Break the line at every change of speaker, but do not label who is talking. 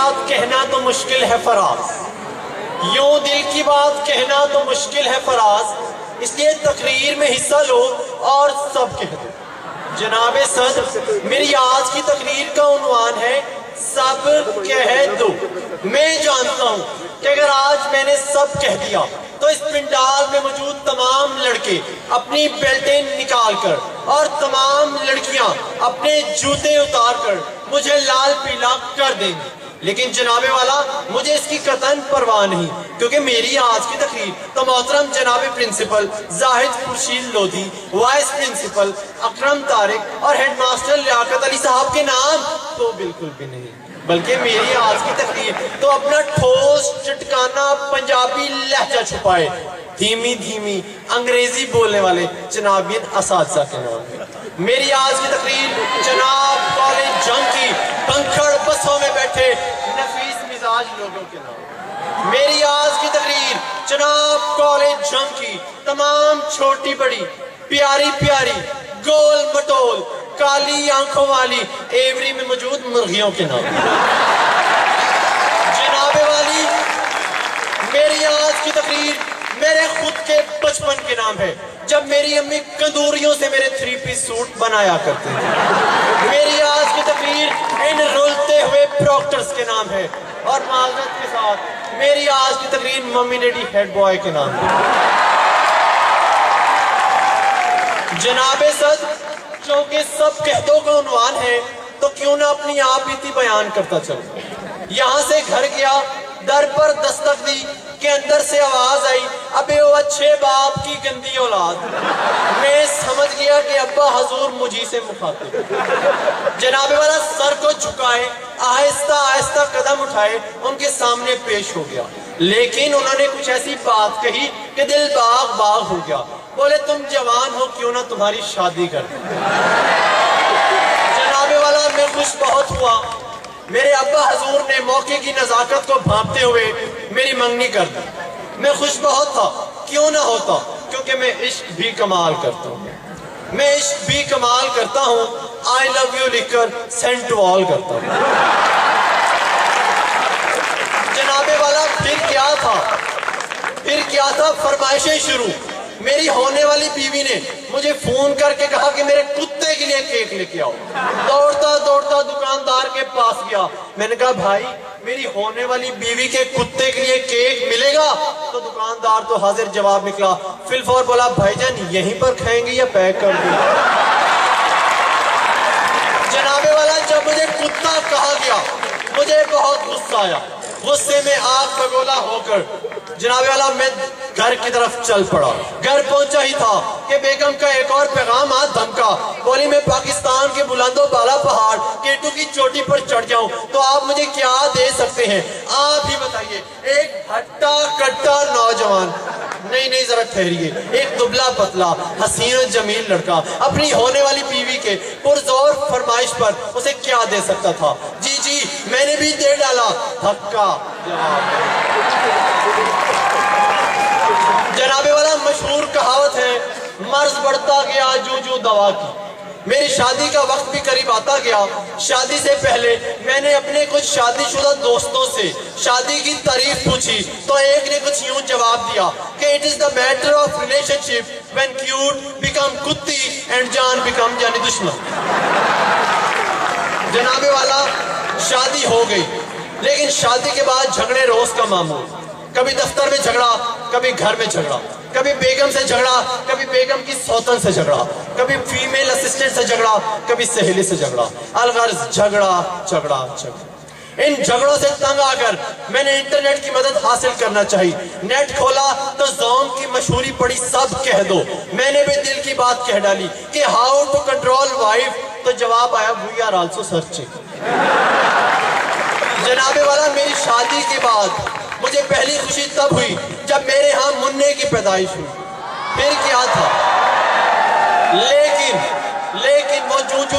بات کہنا تو مشکل ہے فراز، یوں دل کی بات کہنا تو مشکل ہے فراز، اس لیے تقریر میں حصہ لو اور سب کہہ دو۔ جناب صدر، میری آج کی تقریر کا عنوان ہے سب کہہ دو۔ میں جانتا ہوں کہ اگر آج میں نے سب کہہ دیا تو اس پنڈال میں موجود تمام لڑکے اپنی بیلٹیں نکال کر اور تمام لڑکیاں اپنے جوتے اتار کر مجھے لال پیلا کر دیں گے، لیکن جناب والا مجھے اس کی قطعاً پرواہ نہیں، کیونکہ میری آج کی تقریر تو محترم جناب پرنسپل زاہد خورشید لودھی، وائس پرنسپل اکرم طارق اور ہیڈ ماسٹر لیاقت علی صاحب کے نام تو بالکل بھی نہیں، بلکہ میری آج کی تقریر تو اپنا ٹھوس چٹکانا پنجابی لہجہ چھپائے دھیمی دھیمی انگریزی بولنے والے جنابین اساتذہ کے نام ہے۔ میری آج کی تقریر جناب کالج جنگ کی پنکھڑ بسوں میں بیٹھے نفیس مزاج لوگوں کے نام۔ میری آج کی تقریر جناب کالج جنگ کی تمام چھوٹی بڑی پیاری پیاری گول مٹول کالی آنکھوں والی ایوری میں موجود مرغیوں کے نام۔ جناب والی، میری آج کی تقریر میرے خود کے بچپن کے نام ہے، جب میری امی کندوریوں سے میرے 3 پیس سوٹ بنایا کرتے تھے۔ میری آج کی تقریر ان رولتے ہوئے پروکٹرز کے نام ہے، اور معذرت کے ساتھ میری آج کی تقریر ممی ڈیڈی ہیڈ بوائے کے نام ہے۔ جناب صدر، چونکہ سب کہتوں کا عنوان ہے تو کیوں نہ اپنی آپ ہی بیان کرتا چلوں۔ یہاں سے گھر گیا، در پر دستک دی کہ اندر سے آواز آئی، ابے وہ اچھے باپ کی گندی اولاد۔ میں سمجھ گیا کہ ابا حضور مجھے سے مخاطب۔ جناب والا سر کو جھکائے، آہستہ آہستہ قدم اٹھائے، ان کے سامنے پیش ہو گیا، لیکن انہوں نے کچھ ایسی بات کہی کہ دل باغ باغ ہو گیا۔ بولے تم جوان ہو، کیوں نہ تمہاری شادی کر دیں۔ جناب والا میں خوش بہت ہوا، میرے ابا حضور نے موقع کی نزاکت کو بھانپتے ہوئے میری منگنی کر دی۔ میں خوش بہت تھا، کیوں نہ ہوتا، کیونکہ میں عشق بھی کمال کرتا ہوں۔ میں عشق بھی کمال کرتا ہوں، I love you لکھ کر سینڈ ٹو آل کرتا ہوں۔ جناب والا پھر کیا تھا فرمائشیں شروع۔ میری ہونے والی بیوی نے مجھے فون کر کے کہا کہ میرے کتے کے لیے کیک لے کے آؤ۔ دوڑتا دوڑتا دکاندار کے پاس گیا، میں نے کہا بھائی میری ہونے والی بیوی کے کتے کے لیے کیک ملے گا؟ تو دکاندار تو حاضر جواب نکلا، فی الفور بولا بھائی جان یہیں پر کھائیں گے یا پیک کر دیں؟ جناب والا جب مجھے کتا کہا گیا مجھے بہت غصہ آیا، غصے میں آگ بگولا ہو کر جناب والا میں گھر کی طرف چل پڑا۔ گھر پہنچا ہی تھا کہ بیگم کا ایک اور پیغام آج دھمکا، بولی میں پاکستان کے بلند و بالا پہاڑ کیٹو کی چوٹی پر چڑھ جاؤں تو آپ مجھے کیا دے سکتے ہیں؟ آپ ہی بتائیے۔ ایک ہٹا کٹا نوجوان، نہیں ذرا ٹھہریے، ایک دبلا پتلا حسین و جمیل لڑکا اپنی ہونے والی بیوی کے پرزور فرمائش پر اسے کیا دے سکتا تھا؟ جی میں نے بھی دے ڈالا، دھکا جناب والا مشہور کہاوت ہے، مرض بڑھتا گیا جو دوا کی۔ میری شادی کا وقت بھی قریب آتا گیا۔ شادی سے پہلے میں نے اپنے کچھ شادی شدہ دوستوں سے شادی کی تعریف پوچھی تو ایک نے کچھ یوں جواب دیا کہ it is the matter of relationship when cute become کتی and جان become جانی دشمن۔ جناب والا شادی ہو گئی، لیکن شادی کے بعد جھگڑے روز کا معمول، کبھی دفتر میں جھگڑا، کبھی گھر میں جھگڑا، کبھی بیگم سے جھگڑا، کبھی بیگم کی سوتن سے جھگڑا، کبھی فیمیل اسسٹنٹ سے جھگڑا، کبھی سہیلی سے جھگڑا، الغرض جھگڑا۔ ان جھگڑوں سے تنگ آ کر میں نے انٹرنیٹ کی مدد حاصل کرنا چاہی۔ نیٹ کھولا تو زوم کی مشہوری پڑی سب کہہ دو۔ میں نے بھی دل کی بات کہہ ڈالی کہ ہاؤ ٹو کنٹرول وائف، تو جواب آیا وی آر آلسو سرچنگ۔ جناب والا میری شادی کے بعد مجھے پہلی خوشی تب ہوئی جب میرے ہاں مننے کی پیدائش ہوئی۔ پھر کیا تھا، لیکن وہ جو